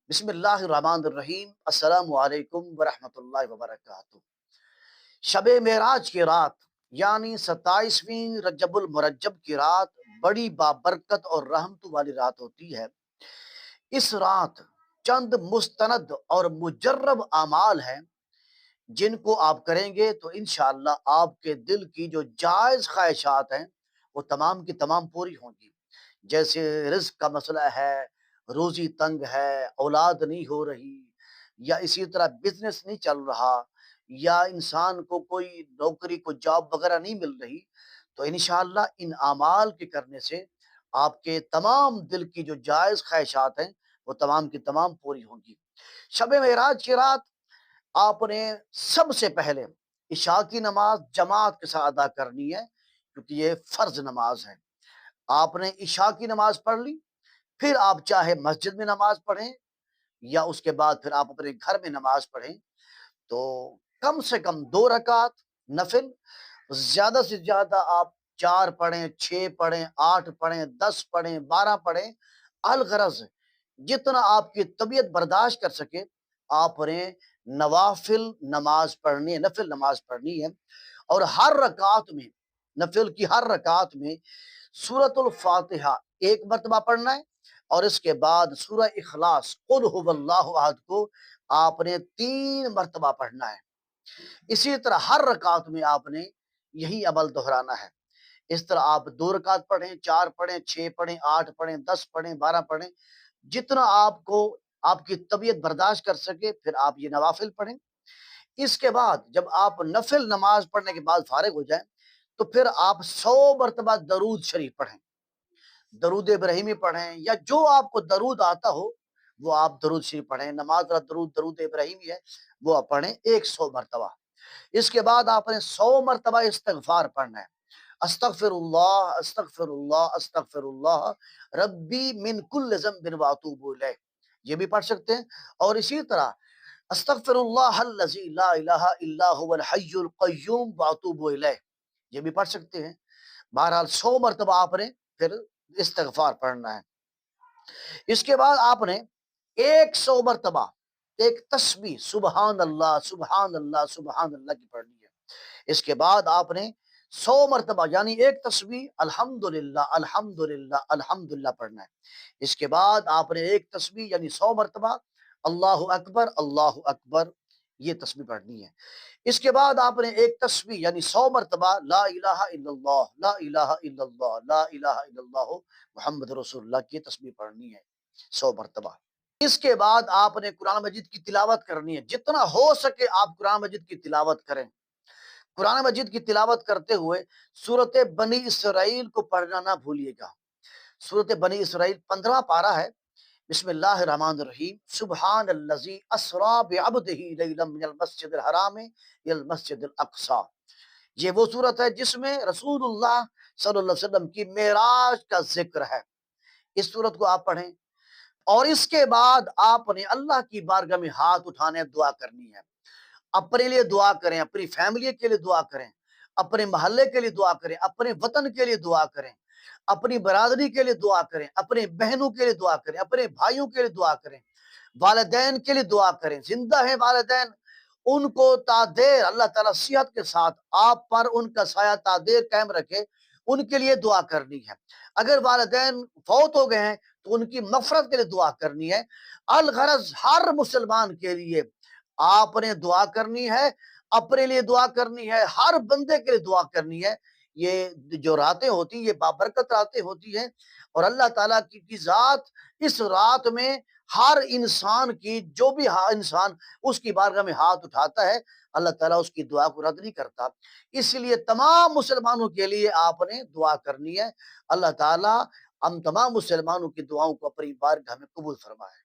بسم اللہ الرحمن الرحیم، السلام علیکم ورحمۃ اللہ وبرکاتہ۔ شب معراج کی رات یعنی 27ویں رجب المرجب کی رات بڑی بابرکت اور رحمت والی رات ہوتی ہے۔ اس رات چند مستند اور مجرب اعمال ہیں جن کو آپ کریں گے تو انشاءاللہ آپ کے دل کی جو جائز خواہشات ہیں وہ تمام کی تمام پوری ہوں گی۔ جیسے رزق کا مسئلہ ہے، روزی تنگ ہے، اولاد نہیں ہو رہی، یا اسی طرح بزنس نہیں چل رہا، یا انسان کو کوئی نوکری کو جاب وغیرہ نہیں مل رہی، تو انشاءاللہ ان اعمال کے کرنے سے آپ کے تمام دل کی جو جائز خواہشات ہیں وہ تمام کی تمام پوری ہوں گی۔ شب معراج کی رات آپ نے سب سے پہلے عشاء کی نماز جماعت کے ساتھ ادا کرنی ہے، کیونکہ یہ فرض نماز ہے۔ آپ نے عشاء کی نماز پڑھ لی، پھر آپ چاہے مسجد میں نماز پڑھیں یا اس کے بعد پھر آپ اپنے گھر میں نماز پڑھیں، تو کم سے کم 2 رکعت نفل، زیادہ سے زیادہ آپ 4 پڑھیں، 6 پڑھیں، 8 پڑھیں، 10 پڑھیں، 12 پڑھیں، الغرض جتنا آپ کی طبیعت برداشت کر سکے آپ نے نوافل نماز پڑھنی ہے، نفل نماز پڑھنی ہے۔ اور ہر رکعت میں، نفل کی ہر رکعت میں سورۃ الفاتحہ ایک مرتبہ پڑھنا ہے، اور اس کے بعد سورہ اخلاص قل هو اللہ احد کو آپ نے 3 مرتبہ پڑھنا ہے۔ اسی طرح ہر رکعت میں آپ نے یہی عمل دہرانا ہے۔ اس طرح آپ 2 رکعت پڑھیں، 4 پڑھیں، 6 پڑھیں، 8 پڑھیں، 10 پڑھیں، 12 پڑھیں، جتنا آپ کو آپ کی طبیعت برداشت کر سکے پھر آپ یہ نوافل پڑھیں۔ اس کے بعد جب آپ نفل نماز پڑھنے کے بعد فارغ ہو جائیں تو پھر آپ 100 مرتبہ درود شریف پڑھیں، درود ابراہیمی پڑھیں، یا جو آپ کو درود آتا ہو وہ آپ درود شریف پڑھیں۔ نماز کا درود ابراہیمی ہے وہ آپ پڑھیں 100 مرتبہ۔ اس کے بعد آپ نے 100 مرتبہ استغفار پڑھنا ہے، استغفر اللہ استغفر اللہ استغفر اللہ ربی من کل ذنب واتوب الیہ، یہ بھی پڑھ سکتے ہیں۔ اور اسی طرح استغفر اللہ الذی لا الہ الا هو الحی القیوم واتوب الیہ، یہ بھی پڑھ سکتے ہیں۔ بہرحال 100 مرتبہ آپ نے پھر استغفار پڑھنا ہے۔ اس کے بعد آپ نے 100 مرتبہ ایک تسبیح سبحان اللہ سبحان اللہ سبحان اللہ کی پڑھنی ہے۔ اس کے بعد آپ نے 100 مرتبہ یعنی ایک تسبیح الحمدللہ الحمدللہ الحمدللہ پڑھنا ہے۔ اس کے بعد آپ نے ایک تسبیح یعنی 100 مرتبہ اللہ اکبر یہ تسبیح پڑھنی ہے۔ اس کے بعد آپ نے ایک تسبیح یعنی 100 مرتبہ لا الہ الا اللہ لا الہ الا اللہ لا الہ الا اللہ محمد رسول اللہ کی تسبیح پڑھنی ہے 100 مرتبہ۔ اس کے بعد آپ نے قرآن مجید کی تلاوت کرنی ہے، جتنا ہو سکے آپ قرآن مجید کی تلاوت کریں۔ قرآن مجید کی تلاوت کرتے ہوئے سورۃ بنی اسرائیل کو پڑھنا نہ بھولیے گا۔ سورۃ بنی اسرائیل 15 پارہ ہے۔ بسم اللہ الرحمن الرحیم، سبحان الذی اسری بعبدہ لیلا من المسجد الحرام الی المسجد الاقصی، یہ وہ صورت ہے جس میں رسول اللہ صلی اللہ علیہ وسلم کی معراج کا ذکر ہے۔ اس صورت کو آپ پڑھیں، اور اس کے بعد آپ نے اللہ کی بارگاہ میں ہاتھ اٹھانے دعا کرنی ہے۔ اپنے لیے دعا کریں، اپنی فیملی کے لیے دعا کریں، اپنے محلے کے لیے دعا کریں، اپنے وطن کے لیے دعا کریں، اپنی برادری کے لیے دعا کریں، اپنے بہنوں کے لیے دعا کریں، اپنے بھائیوں کے لیے دعا کریں، والدین کے لیے دعا کریں۔ زندہ ہیں والدین، ان کو تادیر اللہ تعالیٰ صحت کے ساتھ آپ پر ان کا سایہ تادیر قائم رکھے، ان کے لیے دعا کرنی ہے۔ اگر والدین فوت ہو گئے ہیں تو ان کی مغفرت کے لیے دعا کرنی ہے۔ الغرض ہر مسلمان کے لیے آپ نے دعا کرنی ہے، اپنے لیے دعا کرنی ہے، ہر بندے کے لیے دعا کرنی ہے۔ یہ جو راتیں ہوتی ہیں یہ بابرکت راتیں ہوتی ہیں، اور اللہ تعالیٰ کی ذات اس رات میں ہر انسان کی جو بھی انسان اس کی بارگاہ میں ہاتھ اٹھاتا ہے اللہ تعالیٰ اس کی دعا کو رد نہیں کرتا۔ اس لیے تمام مسلمانوں کے لیے آپ نے دعا کرنی ہے۔ اللہ تعالیٰ ہم تمام مسلمانوں کی دعاؤں کو اپنی بارگاہ میں قبول فرمائے۔